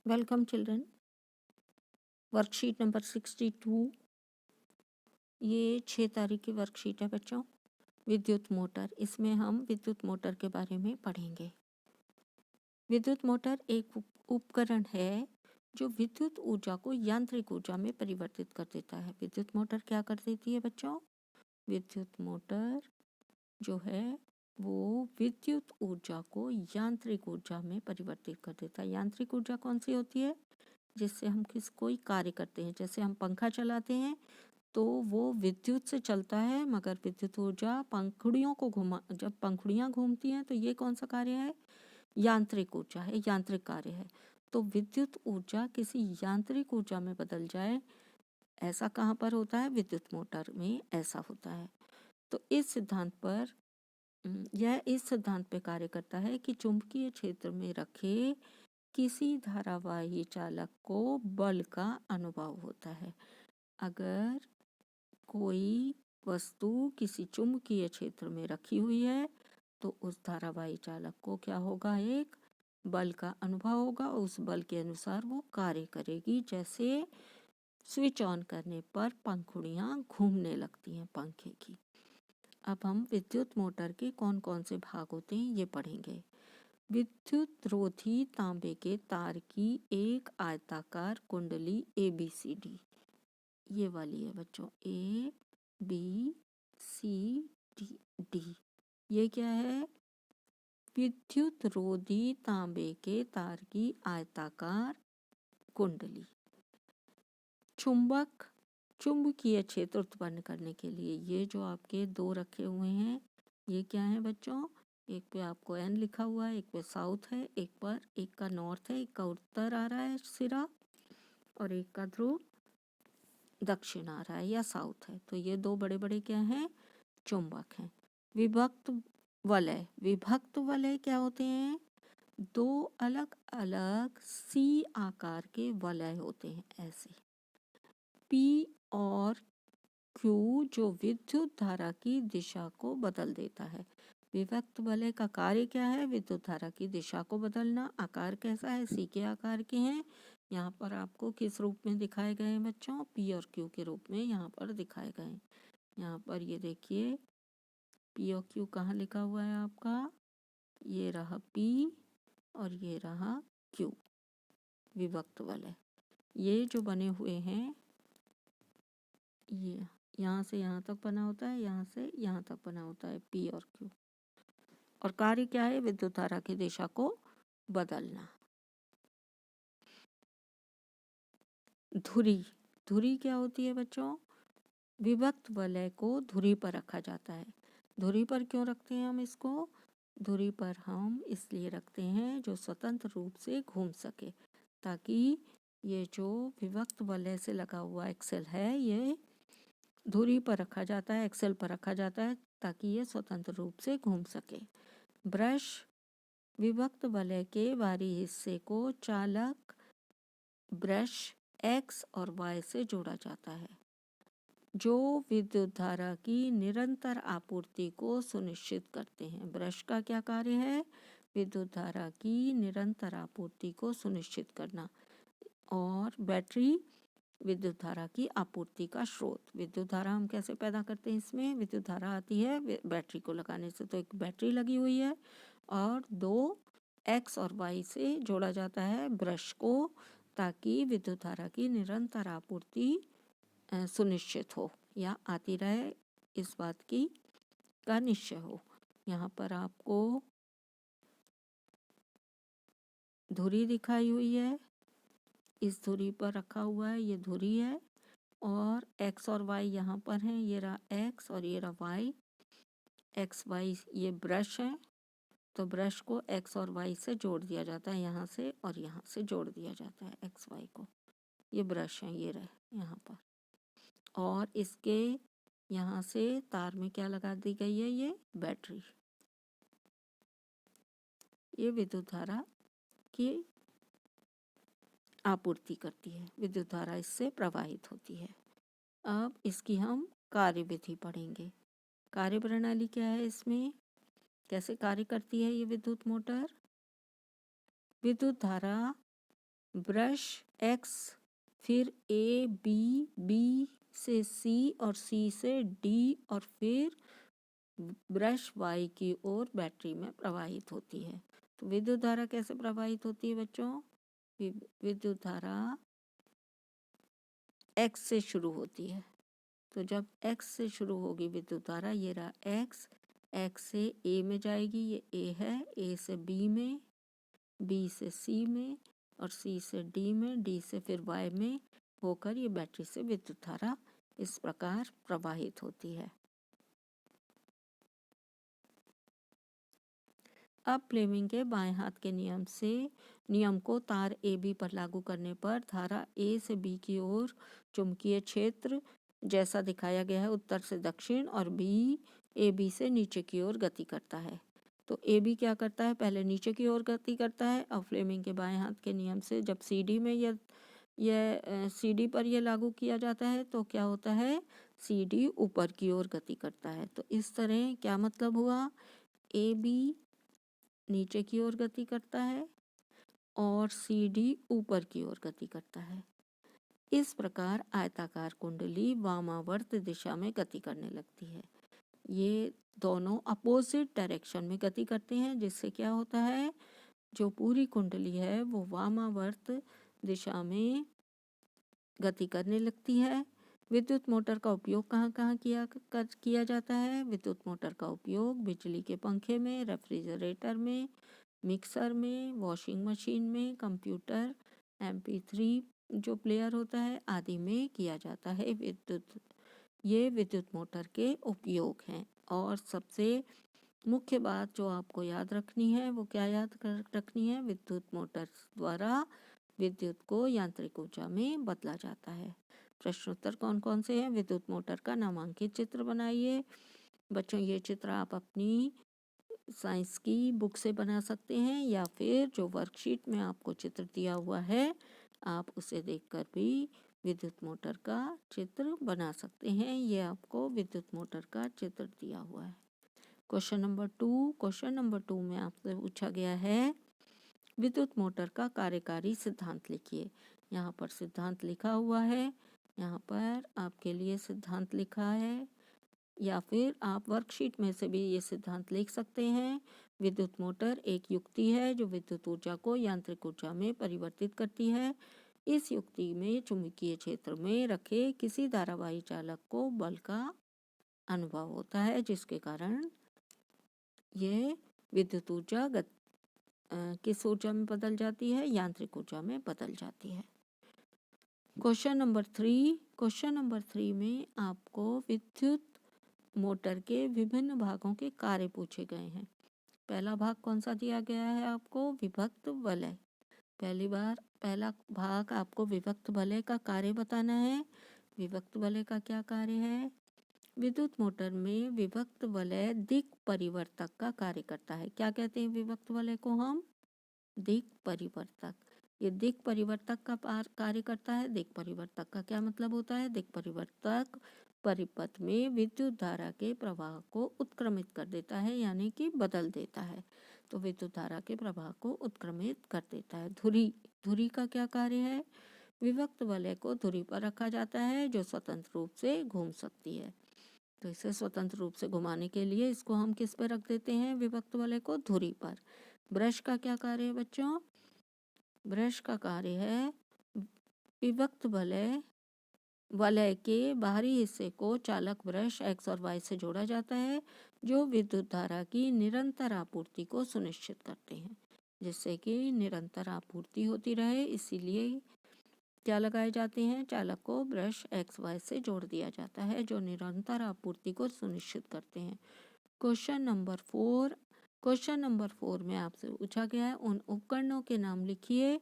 Welcome children. Worksheet number 62, ये 6 तारीख की वर्कशीट है बच्चों। विद्युत मोटर, इसमें हम विद्युत मोटर के बारे में पढ़ेंगे। विद्युत मोटर एक उपकरण है जो विद्युत ऊर्जा को यांत्रिक ऊर्जा में परिवर्तित कर देता है। विद्युत मोटर क्या कर देती है बच्चों? विद्युत मोटर जो है वो विद्युत ऊर्जा को यांत्रिक ऊर्जा में परिवर्तित कर देता है। यांत्रिक ऊर्जा कौन सी होती है? जिससे हम कोई कार्य करते हैं। जैसे हम पंखा चलाते हैं तो वो विद्युत से चलता है, मगर विद्युत ऊर्जा पंखुड़ियों को जब पंखुड़ियाँ घूमती हैं तो ये कौन सा कार्य है? यांत्रिक ऊर्जा है, यांत्रिक कार्य है। तो विद्युत ऊर्जा किसी यांत्रिक ऊर्जा में बदल जाए, ऐसा कहाँ पर होता है? विद्युत मोटर में ऐसा होता है। तो इस सिद्धांत पे कार्य करता है कि चुंबकीय क्षेत्र में रखे किसी धारावाही चालक को बल का अनुभव होता है। अगर कोई वस्तु किसी चुंबकीय क्षेत्र में रखी हुई है तो उस धारावाही चालक को क्या होगा? एक बल का अनुभव होगा। उस बल के अनुसार वो कार्य करेगी। जैसे स्विच ऑन करने पर पंखुड़ियाँ घूमने लगती हैं पंखे की। अब हम विद्युत मोटर के कौन कौन से भाग होते हैं ये पढ़ेंगे। विद्युत रोधी तांबे के तार की एक आयताकार कुंडली ABCD, ये वाली है बच्चों, ABCD। ये क्या है? विद्युत रोधी तांबे के तार की आयताकार कुंडली। चुंबकीय क्षेत्र उत्पन्न करने के लिए ये जो आपके दो रखे हुए हैं, ये क्या है बच्चों? एक पे आपको N लिखा हुआ है, एक पे साउथ है, एक का नॉर्थ है, एक का उत्तर आ रहा है सिरा, और एक का ध्रुव दक्षिण आ रहा है या साउथ है। तो ये दो बड़े बड़े क्या हैं? चुंबक हैं। विभक्त वलय क्या होते हैं? दो अलग अलग C आकार के वलय होते हैं ऐसे। P और Q जो विद्युत धारा की दिशा को बदल देता है। विभक्त वलय का कार्य क्या है? विद्युत धारा की दिशा को बदलना। आकार कैसा है? C के आकार के हैं। यहाँ पर आपको किस रूप में दिखाए गए हैं बच्चों? P और Q के रूप में यहाँ पर दिखाए गए हैं। यहाँ पर ये देखिए P और Q कहाँ लिखा हुआ है आपका? ये रहा P और ये रहा Q, विभक्त वलय। ये जो बने हुए हैं, ये यहाँ से यहाँ तक बना होता है, यहाँ से यहाँ तक बना होता है P और Q। और कार्य क्या है? विद्युत धारा की दिशा को बदलना। धुरी क्या होती है बच्चों? विभक्त वलय को धुरी पर रखा जाता है। धुरी पर क्यों रखते हैं हम इसको? धुरी पर हम इसलिए रखते हैं जो स्वतंत्र रूप से घूम सके, ताकि ये जो विभक्त वलय से लगा हुआ एक्सेल है ये धुरी पर रखा जाता है, एक्सेल पर रखा जाता है, ताकि ये स्वतंत्र रूप से घूम सके। ब्रश, विभक्त वलय के बाहरी हिस्से को चालक ब्रश X और Y से जोड़ा जाता है, जो विद्युत धारा की निरंतर आपूर्ति को सुनिश्चित करते हैं। ब्रश का क्या कार्य है? विद्युत धारा की निरंतर आपूर्ति को सुनिश्चित करना। और बैटरी, विद्युत धारा की आपूर्ति का स्रोत। विद्युत धारा हम कैसे पैदा करते हैं? इसमें विद्युत धारा आती है बैटरी को लगाने से। तो एक बैटरी लगी हुई है और दो X और Y से जोड़ा जाता है ब्रश को, ताकि विद्युत धारा की निरंतर आपूर्ति सुनिश्चित हो या आती रहे, इस बात की का निश्चय हो। यहाँ पर आपको धुरी दिखाई हुई है, इस धुरी पर रखा हुआ है, ये धुरी है, और X और Y यहाँ पर हैं, ये रहा X और ये रहा Y। X Y ये ब्रश है, तो ब्रश को X और Y से जोड़ दिया जाता है, यहाँ से और यहाँ से जोड़ दिया जाता है X Y को। ये ब्रश हैं, ये रहे यहाँ पर। और इसके यहाँ से तार में क्या लगा दी गई है? ये बैटरी। ये विद्युत धारा की आपूर्ति करती है, विद्युत धारा इससे प्रवाहित होती है। अब इसकी हम कार्यविधि पढ़ेंगे। कार्य प्रणाली क्या है इसमें, कैसे कार्य करती है ये विद्युत मोटर? विद्युत धारा ब्रश एक्स, फिर ए बी, बी से सी और सी से डी और फिर ब्रश वाई की ओर बैटरी में प्रवाहित होती है। तो विद्युत धारा कैसे प्रवाहित होती है बच्चों? विद्युत धारा एक्स से शुरू होती है। तो जब एक्स से शुरू होगी विद्युत धारा, ये रहा एक्स, एक्स से ए में जाएगी, ये ए है, ए से बी में, बी से सी में और सी से डी में, डी से फिर वाई में होकर ये बैटरी से विद्युत धारा इस प्रकार प्रवाहित होती है। अब फ्लेमिंग के बाएं हाथ के नियम को तार ए बी पर लागू करने पर धारा ए से बी की ओर चुंबकीय क्षेत्र जैसा दिखाया गया है उत्तर से दक्षिण और बी ए बी से नीचे की ओर गति करता है। तो ए बी क्या करता है? पहले नीचे की ओर गति करता है और फ्लेमिंग के बाएं हाथ के नियम से जब सी डी में यह सी डी पर यह लागू किया जाता है तो क्या होता है? सी डी ऊपर की ओर गति करता है। तो इस तरह क्या मतलब हुआ? ए बी नीचे की ओर गति करता है और सी डी ऊपर की ओर गति करता है। इस प्रकार आयताकार कुंडली वामावर्त दिशा में गति करने लगती है। ये दोनों अपोजिट डायरेक्शन में गति करते हैं, जिससे क्या होता है? जो पूरी कुंडली है वो वामावर्त दिशा में गति करने लगती है। विद्युत मोटर का उपयोग कहाँ कहाँ किया जाता है? विद्युत मोटर का उपयोग बिजली के पंखे में, रेफ्रिजरेटर में, मिक्सर में, वॉशिंग मशीन में, कंप्यूटर, MP3 जो प्लेयर होता है आदि में किया जाता है। ये विद्युत मोटर के उपयोग हैं। और सबसे मुख्य बात जो आपको याद रखनी है वो क्या रखनी है? विद्युत मोटर द्वारा विद्युत को यांत्रिक ऊर्जा में बदला जाता है। प्रश्नोत्तर कौन कौन से हैं? विद्युत मोटर का नामांकित चित्र बनाइए। बच्चों ये चित्र आप अपनी साइंस की बुक से बना सकते हैं या फिर जो वर्कशीट में आपको चित्र दिया हुआ है आप उसे देखकर भी विद्युत मोटर का चित्र बना सकते हैं। ये आपको विद्युत मोटर का चित्र दिया हुआ है। क्वेश्चन नंबर 2 में आपसे पूछा गया है विद्युत मोटर का कार्यकारी सिद्धांत लिखिए। यहाँ पर सिद्धांत लिखा हुआ है, यहाँ पर आपके लिए सिद्धांत लिखा है या फिर आप वर्कशीट में से भी ये सिद्धांत लिख सकते हैं। विद्युत मोटर एक युक्ति है जो विद्युत ऊर्जा को यांत्रिक ऊर्जा में परिवर्तित करती है। इस युक्ति में चुंबकीय क्षेत्र में रखे किसी धारावाही चालक को बल का अनुभव होता है, जिसके कारण यह विद्युत ऊर्जा किस ऊर्जा में बदल जाती है? यांत्रिक ऊर्जा में बदल जाती है। क्वेश्चन नंबर 3 में आपको विद्युत मोटर के विभिन्न भागों के कार्य पूछे गए हैं। पहला भाग कौन सा दिया गया है आपको? विभक्त वलय। पहला भाग आपको विभक्त वलय का कार्य बताना है। विभक्त वलय का क्या कार्य है? विद्युत मोटर में विभक्त वलय दिक् परिवर्तक का कार्य करता है। क्या कहते हैं विभक्त वलय को हम? दिक् परिवर्तक। ये दिक् परिवर्तक का कार्य करता है। दिक् परिवर्तक का क्या मतलब होता है? दिक् परिवर्तक परिपथ में विद्युत धारा के प्रवाह को उत्क्रमित कर देता है, यानी कि बदल देता है। तो विद्युत धारा के प्रवाह को उत्क्रमित कर देता है। धुरी का क्या कार्य है? विभक्त वलय को धुरी पर रखा जाता है जो स्वतंत्र रूप से घूम सकती है। तो इसे स्वतंत्र रूप से घुमाने के लिए इसको हम किस पर रख देते हैं? विभक्त वलय को धुरी पर। ब्रश का क्या कार्य है बच्चों? ब्रश का कार्य है विभक्त वलय के बाहरी हिस्से को चालक ब्रश एक्स और वाई से जोड़ा जाता है, जो विद्युत धारा की निरंतर आपूर्ति को सुनिश्चित करते हैं। जिससे कि निरंतर आपूर्ति होती रहे, इसीलिए क्या लगाए जाते हैं? चालक को ब्रश एक्स वाई से जोड़ दिया जाता है, जो निरंतर आपूर्ति को सुनिश्चित करते हैं। क्वेश्चन नंबर 4 में आपसे पूछा गया है उन उपकरणों के नाम लिखिए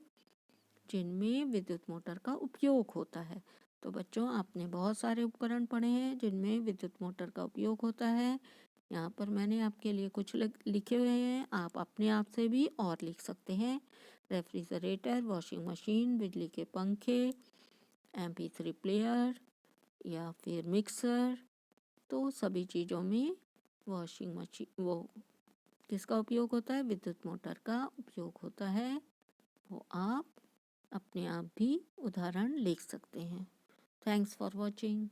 जिनमें विद्युत मोटर का उपयोग होता है। तो बच्चों आपने बहुत सारे उपकरण पढ़े हैं जिनमें विद्युत मोटर का उपयोग होता है। यहाँ पर मैंने आपके लिए कुछ लिखे हुए हैं, आप अपने आप से भी और लिख सकते हैं। रेफ्रिजरेटर, वॉशिंग मशीन, बिजली के पंखे, MP3 प्लेयर या फिर मिक्सर। तो सभी चीज़ों में वॉशिंग मशीन वो किसका उपयोग होता है? विद्युत मोटर का उपयोग होता है। वो आप अपने आप भी उदाहरण लिख सकते हैं। Thanks for watching.